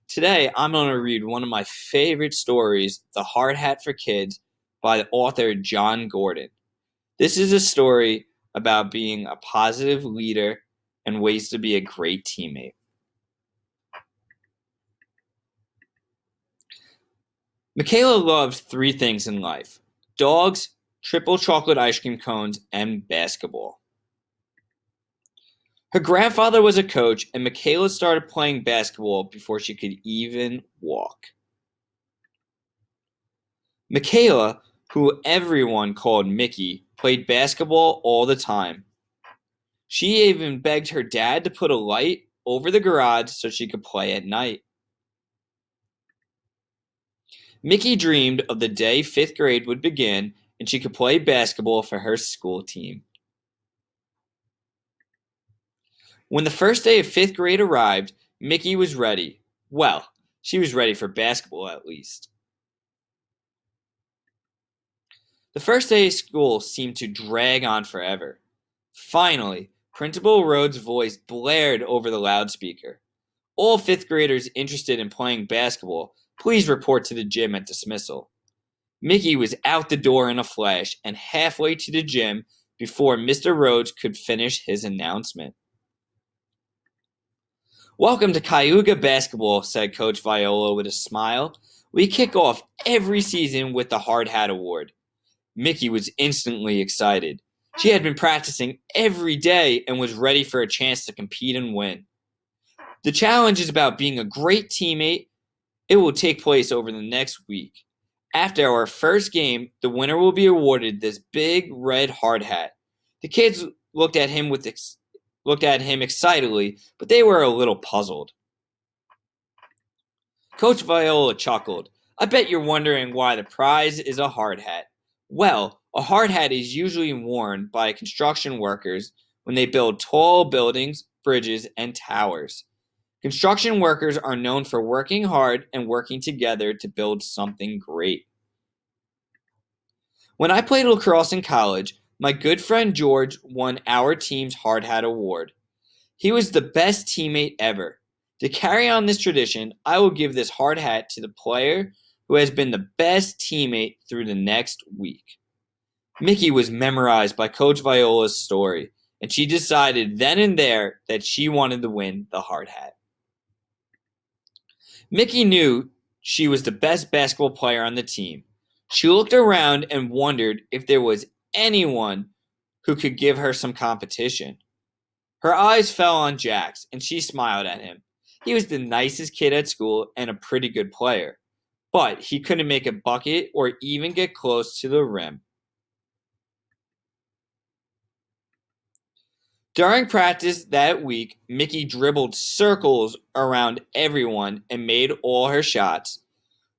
Today, I'm going to read one of my favorite stories, The Hard Hat for Kids, by the author Jon Gordon. This is a story about being a positive leader and ways to be a great teammate. Michaela loved three things in life: dogs, triple chocolate ice cream cones, and basketball. Her grandfather was a coach, and Michaela started playing basketball before she could even walk. Michaela, who everyone called Mickey, played basketball all the time. She even begged her dad to put a light over the garage so she could play at night. Mickey dreamed of the day fifth grade would begin and she could play basketball for her school team. When the first day of fifth grade arrived, Mickey was ready. Well, she was ready for basketball at least. The first day of school seemed to drag on forever. Finally, Principal Rhodes' voice blared over the loudspeaker. All fifth graders interested in playing basketball, please report to the gym at dismissal. Mickey was out the door in a flash and halfway to the gym before Mr. Rhodes could finish his announcement. Welcome to Cayuga basketball, said Coach Viola with a smile. We kick off every season with the Hard Hat Award. Mickey was instantly excited. She had been practicing every day and was ready for a chance to compete and win. The challenge is about being a great teammate. It will take place over the next week. After our first game, the winner will be awarded this big red hard hat. The kids looked at him excitedly, but they were a little puzzled. Coach Viola chuckled. I bet you're wondering why the prize is a hard hat. Well, a hard hat is usually worn by construction workers when they build tall buildings, bridges, and towers. Construction workers are known for working hard and working together to build something great. When I played lacrosse in college, my good friend George won our team's Hard Hat Award. He was the best teammate ever. To carry on this tradition, I will give this hard hat to the player who has been the best teammate through the next week. Mickey was memorized by Coach Viola's story, and she decided then and there that she wanted to win the hard hat. Mickey knew she was the best basketball player on the team. She looked around and wondered if there was anyone who could give her some competition. Her eyes fell on Jax, and she smiled at him. He was the nicest kid at school and a pretty good player, but he couldn't make a bucket or even get close to the rim. During practice that week, Mickey dribbled circles around everyone and made all her shots.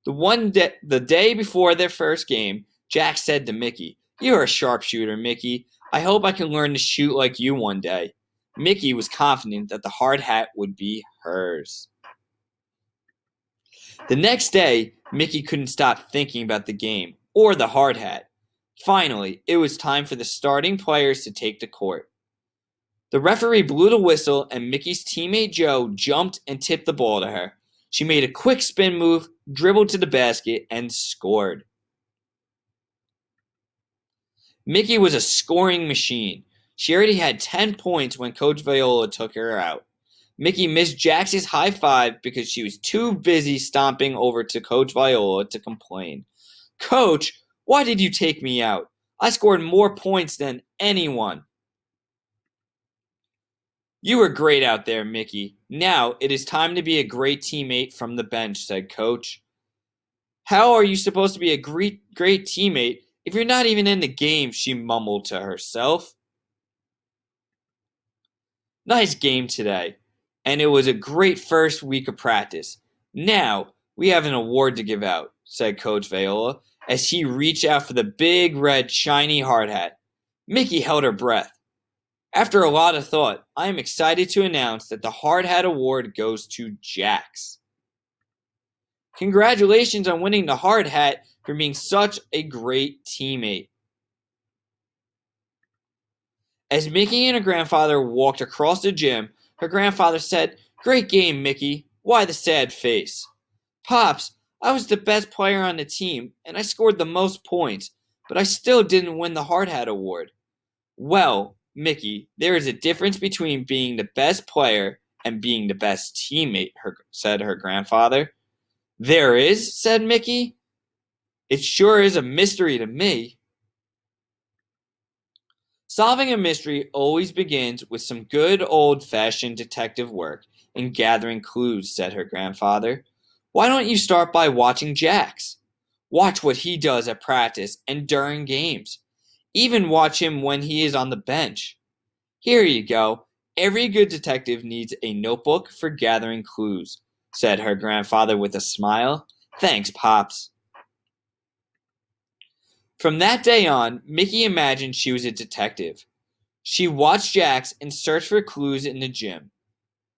The day before their first game, Jack said to Mickey, "You're a sharpshooter, Mickey. I hope I can learn to shoot like you one day." Mickey was confident that the hard hat would be hers. The next day, Mickey couldn't stop thinking about the game or the hard hat. Finally, it was time for the starting players to take the court. The referee blew the whistle and Mickey's teammate Joe jumped and tipped the ball to her. She made a quick spin move, dribbled to the basket, and scored. Mickey was a scoring machine. She already had 10 points when Coach Viola took her out. Mickey missed Jax's high five because she was too busy stomping over to Coach Viola to complain. "Coach, why did you take me out? I scored more points than anyone." "You were great out there, Mickey. Now it is time to be a great teammate from the bench," said Coach. "How are you supposed to be a great teammate if you're not even in the game?" she mumbled to herself. "Nice game today, and it was a great first week of practice. Now we have an award to give out," said Coach Viola as he reached out for the big red shiny hard hat. Mickey held her breath. After a lot of thought, I am excited to announce that the Hard Hat Award goes to Jax. Congratulations on winning the Hard Hat for being such a great teammate. As Mickey and her grandfather walked across the gym, her grandfather said, "Great game, Mickey. Why the sad face? Pops, I was the best player on the team, and I scored the most points, but I still didn't win the Hard Hat Award. Well, Mickey, there is a difference between being the best player and being the best teammate, said her grandfather. There is, said Mickey. It sure is a mystery to me. Solving a mystery always begins with some good old-fashioned detective work and gathering clues, said her grandfather. Why don't you start by watching Jax? Watch what he does at practice and during games. Even watch him when he is on the bench. Here you go. Every good detective needs a notebook for gathering clues, said her grandfather with a smile. Thanks, Pops. From that day on, Mickey imagined she was a detective. She watched Jax and searched for clues in the gym,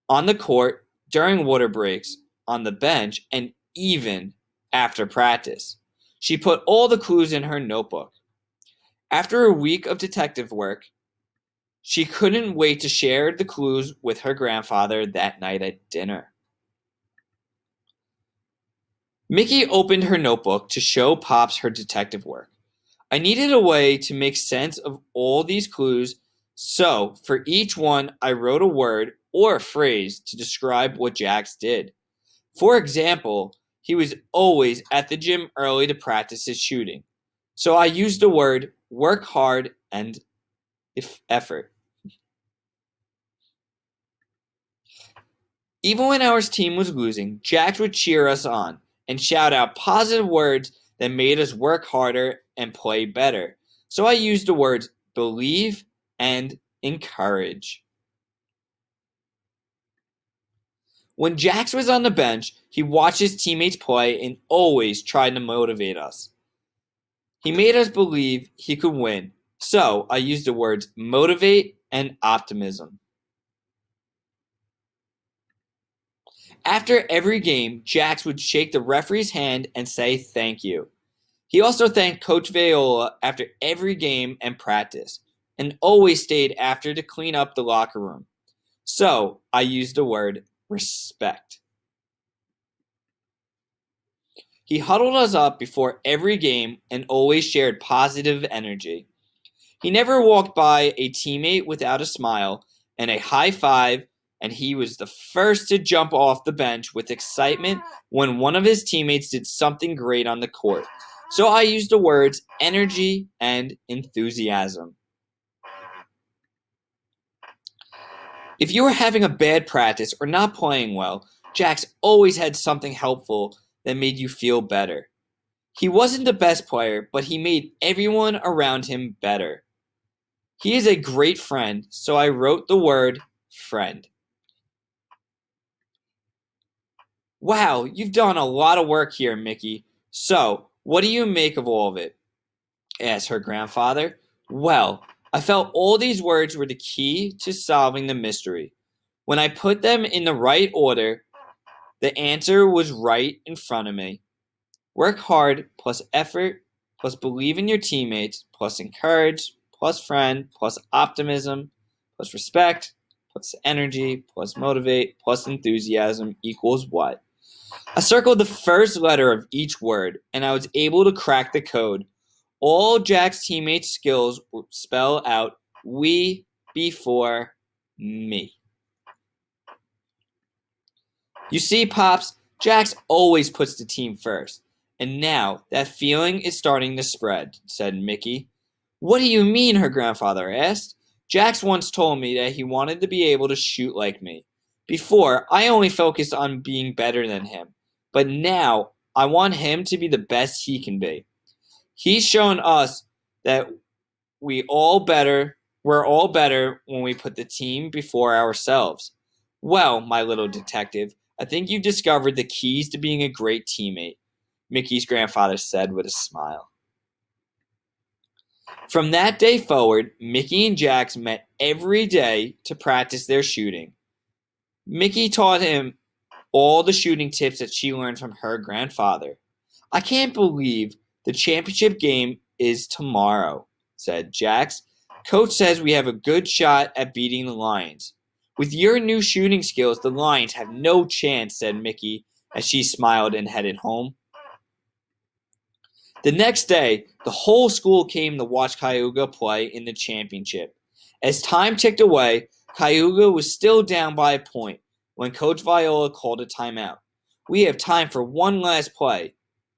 on the court, during water breaks, on the bench, and even after practice. She put all the clues in her notebook. After a week of detective work, she couldn't wait to share the clues with her grandfather that night at dinner. Mickey opened her notebook to show Pops her detective work. I needed a way to make sense of all these clues, so for each one I wrote a word or a phrase to describe what Jax did. For example, he was always at the gym early to practice his shooting. So I used the word work hard and effort. Even when our team was losing, Jax would cheer us on and shout out positive words that made us work harder and play better. So I used the words believe and encourage. When Jax was on the bench, he watched his teammates play and always tried to motivate us. He made us believe he could win, so I used the words motivate and optimism. After every game, Jax would shake the referee's hand and say thank you. He also thanked Coach Viola after every game and practice, and always stayed after to clean up the locker room. So I used the word respect. He huddled us up before every game and always shared positive energy. He never walked by a teammate without a smile and a high five, and he was the first to jump off the bench with excitement when one of his teammates did something great on the court. So I used the words energy and enthusiasm. If you were having a bad practice or not playing well, Jax always had something helpful that made you feel better. He wasn't the best player, but he made everyone around him better. He is a great friend, so I wrote the word friend. Wow, you've done a lot of work here, Mickey. So, what do you make of all of it? Asked her grandfather. Well, I felt all these words were the key to solving the mystery. When I put them in the right order, the answer was right in front of me. Work hard plus effort plus believe in your teammates plus encourage plus friend plus optimism plus respect plus energy plus motivate plus enthusiasm equals what? I circled the first letter of each word, and I was able to crack the code. All Jack's teammates' skills would spell out we before me. You see, Pops, Jax always puts the team first. And now that feeling is starting to spread, said Mickey. What do you mean? Her grandfather asked. Jax once told me that he wanted to be able to shoot like me. Before, I only focused on being better than him. But now, I want him to be the best he can be. He's shown us that we're all better when we put the team before ourselves. Well, my little detective, I think you've discovered the keys to being a great teammate, Mickey's grandfather said with a smile. From that day forward, Mickey and Jax met every day to practice their shooting. Mickey taught him all the shooting tips that she learned from her grandfather. I can't believe the championship game is tomorrow, said Jax. Coach says we have a good shot at beating the Lions. With your new shooting skills, the Lions have no chance, said Mickey as she smiled and headed home. The next day, the whole school came to watch Cayuga play in the championship. As time ticked away, Cayuga was still down by a point when Coach Viola called a timeout. We have time for one last play.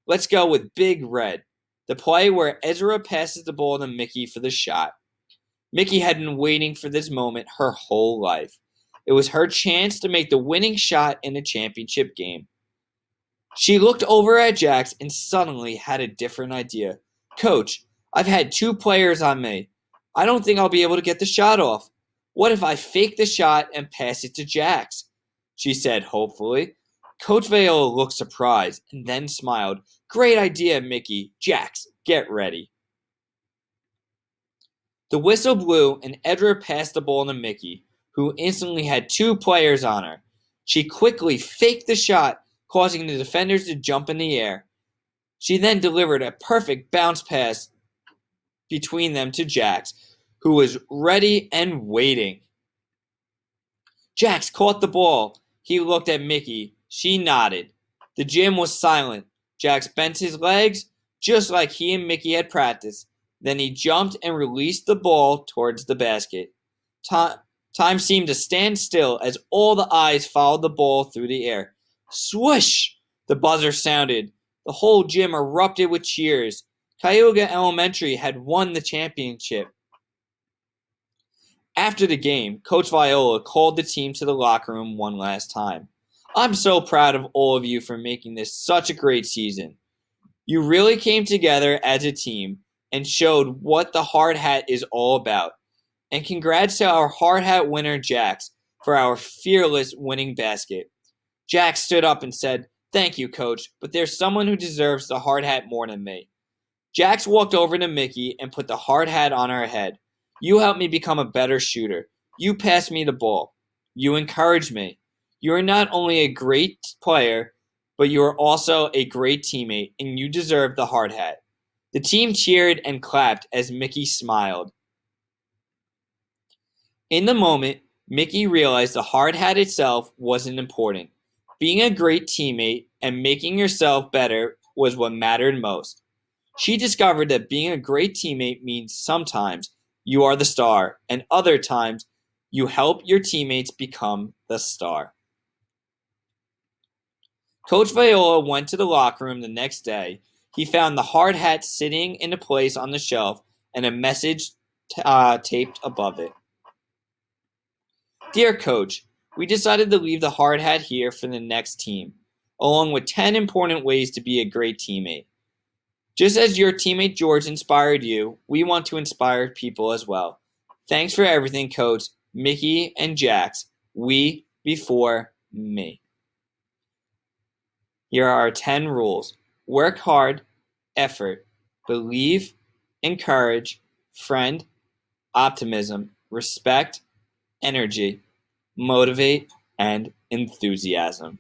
Let's go with Big Red, the play where Ezra passes the ball to Mickey for the shot. Mickey had been waiting for this moment her whole life. It was her chance to make the winning shot in a championship game. She looked over at Jax and suddenly had a different idea. Coach, I've had 2 players on me. I don't think I'll be able to get the shot off. What if I fake the shot and pass it to Jax? She said hopefully. Coach Viola looked surprised and then smiled. Great idea, Mickey. Jax, get ready. The whistle blew and Edra passed the ball to Mickey, who instantly had 2 players on her. She quickly faked the shot, causing the defenders to jump in the air. She then delivered a perfect bounce pass between them to Jax, who was ready and waiting. Jax caught the ball. He looked at Mickey. She nodded. The gym was silent. Jax bent his legs, just like he and Mickey had practiced. Then he jumped and released the ball towards the basket. Time seemed to stand still as all the eyes followed the ball through the air. Swoosh! The buzzer sounded. The whole gym erupted with cheers. Cayuga Elementary had won the championship. After the game, Coach Viola called the team to the locker room one last time. I'm so proud of all of you for making this such a great season. You really came together as a team and showed what the hard hat is all about. And congrats to our hard hat winner, Jax, for our fearless winning basket. Jax stood up and said, Thank you, Coach, but there's someone who deserves the hard hat more than me. Jax walked over to Mickey and put the hard hat on her head. You helped me become a better shooter. You passed me the ball. You encouraged me. You are not only a great player, but you are also a great teammate, and you deserve the hard hat. The team cheered and clapped as Mickey smiled. In the moment, Mickey realized the hard hat itself wasn't important. Being a great teammate and making yourself better was what mattered most. She discovered that being a great teammate means sometimes you are the star, and other times you help your teammates become the star. Coach Viola went to the locker room the next day. He found the hard hat sitting in a place on the shelf and a message taped above it. Dear Coach, we decided to leave the hard hat here for the next team, along with 10 important ways to be a great teammate. Just as your teammate George inspired you, we want to inspire people as well. Thanks for everything, Coach, Mickey, and Jax. We before me. Here are our 10 rules. Work hard, effort, believe, encourage, friend, optimism, respect, energy, motivate, and enthusiasm.